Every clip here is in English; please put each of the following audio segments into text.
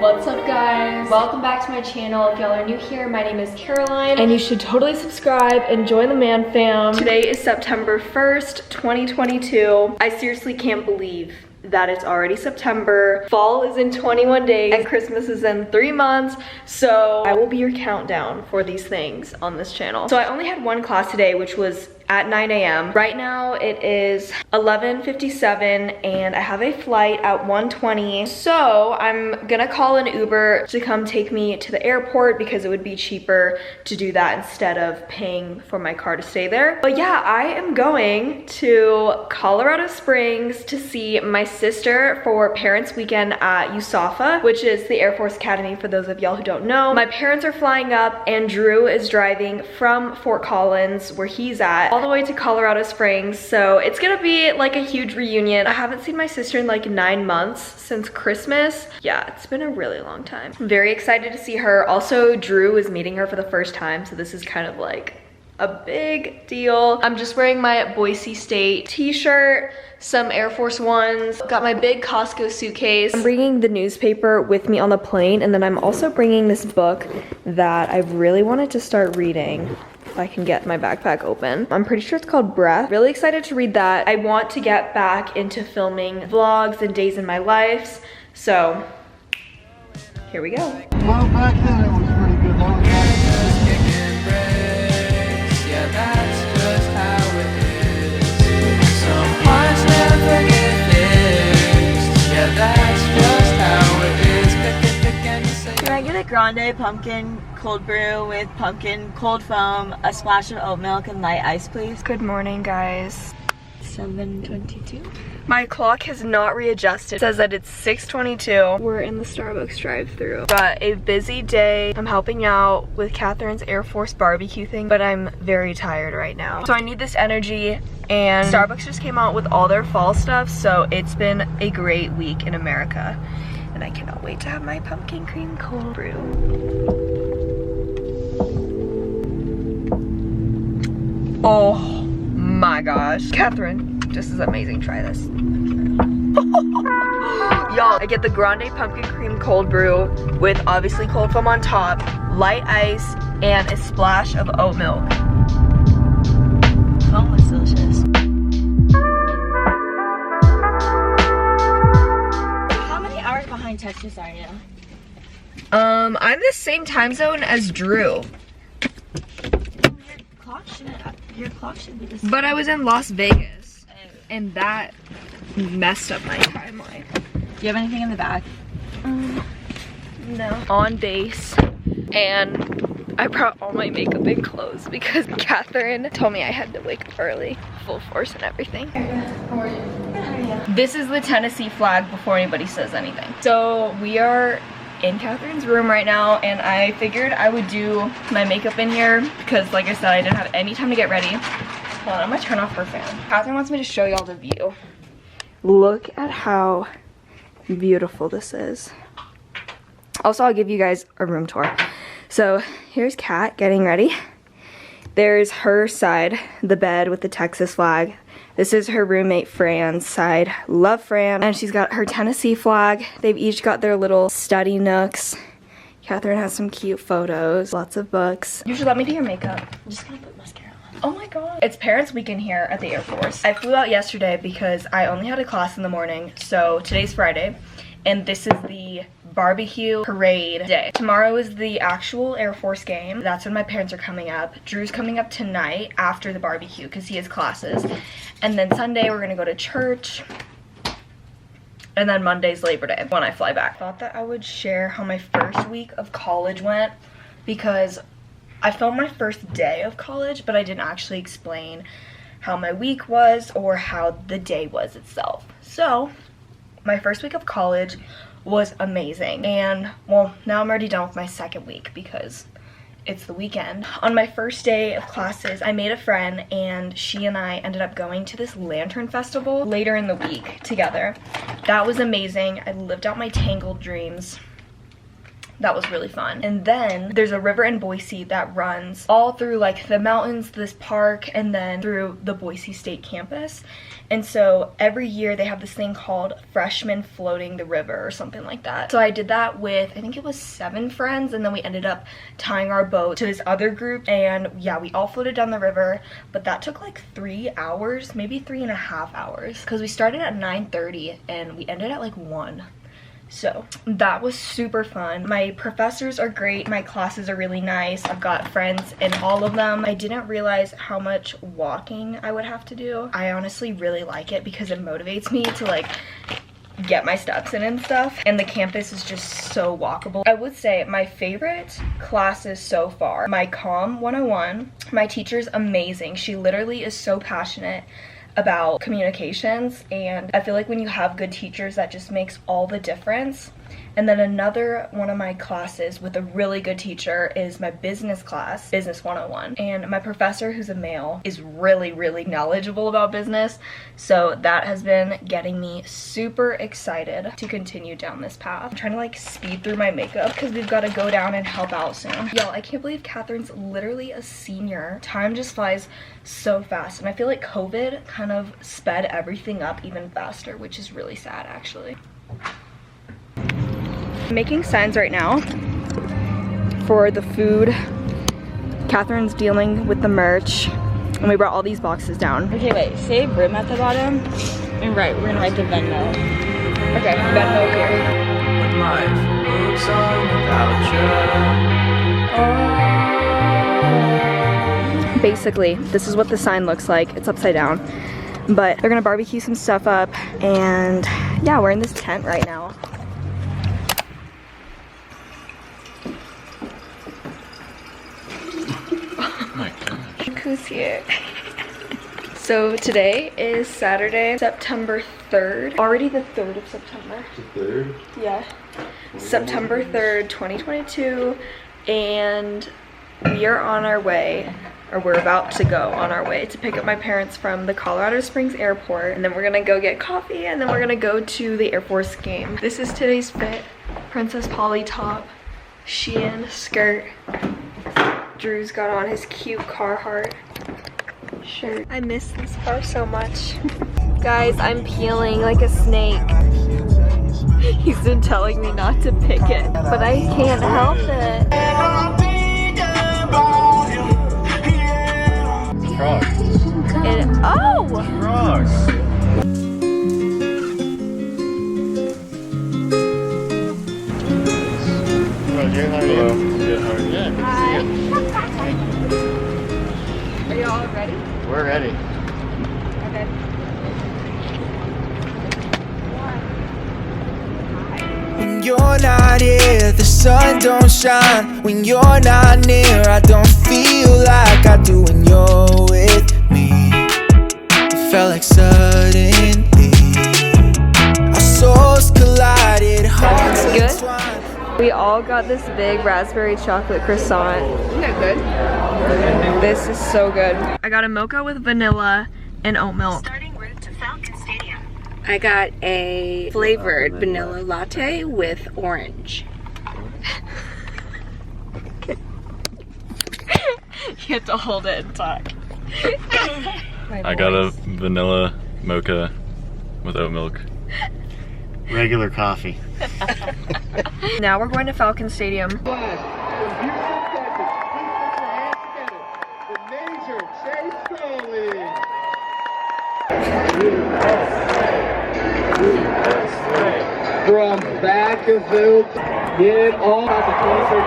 What's up guys? Welcome back to my channel. If y'all are new here, my name is Caroline and you should totally subscribe and join the man fam. Today is September 1st, 2022. I seriously can't believe that it's already September. Fall is in 21 days and Christmas is in 3 months. So I will be your countdown for these things on this channel. So I only had one class today, which was at 9 a.m. Right now it is 11:57 and I have a flight at 1:20. So I'm gonna call an Uber to come take me to the airport because it would be cheaper to do that instead of paying for my car to stay there. But yeah, I am going to Colorado Springs to see my sister for Parents Weekend at USAFA, which is the Air Force Academy for those of y'all who don't know. My parents are flying up and Drew is driving from Fort Collins, where he's at, all the way to Colorado Springs. So it's gonna be like a huge reunion. I haven't seen my sister in like 9 months since Christmas. Yeah, it's been a really long time. I'm very excited to see her. Also, Drew is meeting her for the first time, so this is kind of like a big deal. I'm just wearing my Boise State t-shirt, some Air Force Ones, got my big Costco suitcase. I'm bringing the newspaper with me on the plane, and then I'm also bringing this book that I've really wanted to start reading. If I can get my backpack open. I'm pretty sure it's called Breath. Really excited to read that. I want to get back into filming vlogs and days in my life. So here we go. Well, back then it was pretty good. That was yeah, that's just how it is. Some hearts never get fixed. Yeah, that's just how it is. Can I get a grande pumpkin cold brew with pumpkin cold foam, a splash of oat milk, and light ice, please? Good morning, guys. 7:22. My clock has not readjusted. It says that it's 6:22. We're in the Starbucks drive-thru. Got a busy day. I'm helping out with Catherine's Air Force barbecue thing, but I'm very tired right now. So I need this energy, and Starbucks just came out with all their fall stuff, so it's been a great week in America. And I cannot wait to have my pumpkin cream cold brew. Oh my gosh. Catherine, this is amazing. Try this. Y'all, I get the grande pumpkin cream cold brew with obviously cold foam on top, light ice, and a splash of oat milk. Foam was delicious. How many hours behind Texas are you? I'm the same time zone as Drew. Your clock should be the same. But I was in Las Vegas, and that messed up my timeline. Do you have anything in the back? No. On base, and I brought all my makeup and clothes because Catherine told me I had to wake up early, full force and everything. How are you? This is the Tennessee flag before anybody says anything. So we are in Catherine's room right now, and I figured I would do my makeup in here because, like I said, I didn't have any time to get ready. Hold on, I'm gonna turn off her fan. Catherine wants me to show y'all the view. Look at how beautiful this is. Also, I'll give you guys a room tour. So here's Kat getting ready. There's her side, the bed with the Texas flag. This is her roommate Fran's side. Love Fran. And she's got her Tennessee flag. They've each got their little study nooks. Catherine has some cute photos, lots of books. You should let me do your makeup. I'm just gonna put mascara on. Oh my god. It's Parents Weekend here at the Air Force. I flew out yesterday because I only had a class in the morning. So today's Friday, and this is the barbecue parade day. Tomorrow is the actual Air Force game. That's when my parents are coming up. Drew's coming up tonight after the barbecue because he has classes. And then Sunday we're gonna go to church. And then Monday's Labor Day when I fly back. I thought that I would share how my first week of college went because I filmed my first day of college, but I didn't actually explain how my week was or how the day was itself. So my first week of college was amazing, and well, now I'm already done with my second week because it's the weekend. On my first day of classes, I made a friend, and she and I ended up going to this lantern festival later in the week together. That was amazing. I lived out my Tangled dreams. That was really fun. And then there's a river in Boise that runs all through like the mountains, this park, and then through the Boise State campus. And so every year they have this thing called Freshmen Floating the River or something like that. So I did that with, I think it was 7 friends, and then we ended up tying our boat to this other group, and yeah, we all floated down the river, but that took like 3 hours, maybe 3.5 hours, because we started at 9:30 and we ended at like 1. So that was super fun. My professors are great. My classes are really nice. I've got friends in all of them. I didn't realize how much walking I would have to do. I honestly really like it because it motivates me to like get my steps in and stuff. And the campus is just so walkable. I would say my favorite classes so far, my Comm 101. My teacher's amazing. She literally is so passionate about communications, and I feel like when you have good teachers, that just makes all the difference. And then another one of my classes with a really good teacher is my business class, Business 101. And my professor, who's a male, is really knowledgeable about business. So that has been getting me super excited to continue down this path. I'm trying to like speed through my makeup because we've got to go down and help out soon. Y'all, I can't believe Catherine's literally a senior. Time just flies so fast. And I feel like COVID kind of sped everything up even faster, which is really sad actually. I'm making signs right now for the food. Catherine's dealing with the merch, and we brought all these boxes down. Okay, wait. Say Brim at the bottom, and we're gonna write the Venmo. Okay, Venmo here. When life moves on without you. Basically, this is what the sign looks like. It's upside down, but they're gonna barbecue some stuff up, and yeah, we're in this tent right now. Who's here? So today is Saturday, September 3rd. Already the 3rd of September. The 3rd? Yeah. September 3rd, 2022. And we are on our way, or we're about to go on our way to pick up my parents from the Colorado Springs airport. And then we're gonna go get coffee, and then we're gonna go to the Air Force game. This is today's fit. Princess Polly top, Shein skirt. Drew's got on his cute Carhartt shirt. I miss this car so much. Guys, I'm peeling like a snake. He's been telling me not to pick it, but I can't help it. Frogs. Oh! Frogs. Roger, how are you? Good, how are you? Yeah, good to see you. Are y'all ready? We're ready. Okay. When you're not here, the sun don't shine. When you're not near, I don't feel like I do when you're with me. It felt like suddenly our souls collided, hearts entwined. We all got this big raspberry chocolate croissant. Isn't that good? This is so good. I got a mocha with vanilla and oat milk. Starting route to Falcon Stadium. I got a flavored vanilla latte with orange. You have to hold it and talk. I got a vanilla mocha with oat milk. Regular coffee. Now we're going to Falcon Stadium. From back of the get all at the concert.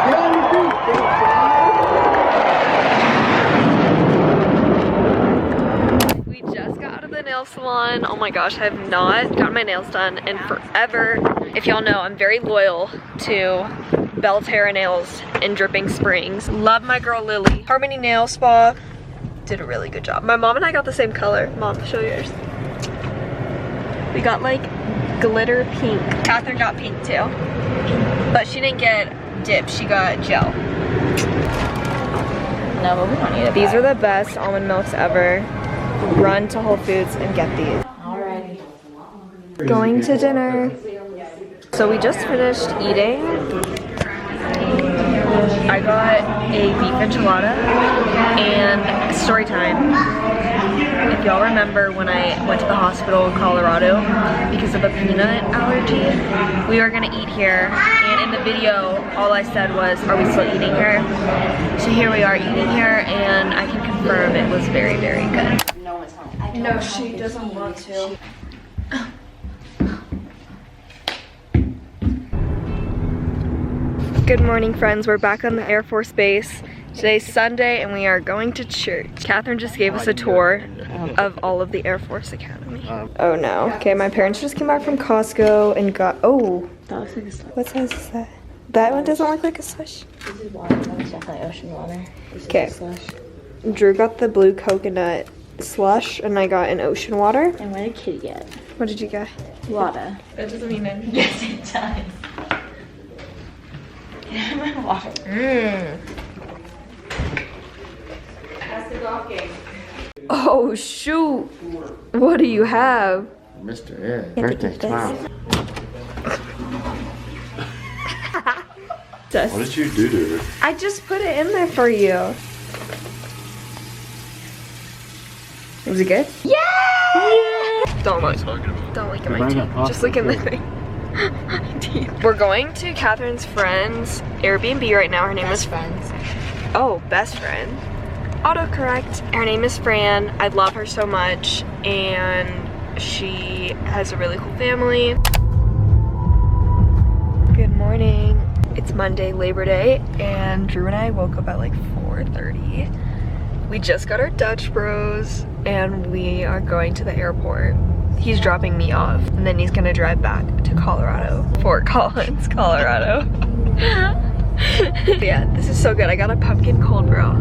Get on your feet. We just got out of the nail salon. Oh my gosh, I have not gotten my nails done in forever. If y'all know, I'm very loyal to Belterra Nails in Dripping Springs. Love my girl Lily. Harmony Nail Spa did a really good job. My mom and I got the same color. Mom, show yours. We got like glitter pink. Catherine got pink too. But she didn't get dip, she got gel. No, but we don't need it. These are the best almond milks ever. Run to Whole Foods and get these. Alrighty. Going to dinner. So we just finished eating I got a beef enchilada and story time. If y'all remember when I went to the hospital in Colorado because of a peanut allergy, we were gonna eat here, and in the video all I said was, are we still eating here? So here we are eating here, and I can confirm it was very, very good. No, she doesn't want to. Good morning, friends. We're back on the Air Force Base. Today's Sunday and we are going to church. Catherine just gave us a tour of all of the Air Force Academy. Oh no. Okay, my parents just came back from Costco and got, oh. That looks like a slush. What size is that? That one doesn't look like a slush. This is water. That's definitely ocean water. Okay. Drew got the blue coconut slush and I got an ocean water. And what did Kitty get? What did you get? Water. That doesn't mean anything. Yes, it does. My water. Oh shoot! What do you have? Mr. Ed, birthday tomorrow. What did you do to her? I just put it in there for you. Was it good? Yeah! Don't look. Don't look at my teeth. Just look at the thing. We're going to Catherine's friend's Airbnb right now. Her name is friends. Oh, best friend. Autocorrect. Her name is Fran. I love her so much, and she has a really cool family. Good morning. It's Monday, Labor Day, and Drew and I woke up at like 4:30. We just got our Dutch Bros, and we are going to the airport. He's dropping me off, and then he's gonna drive back to Colorado, Fort Collins, Colorado. Yeah, this is so good. I got a pumpkin cold brew.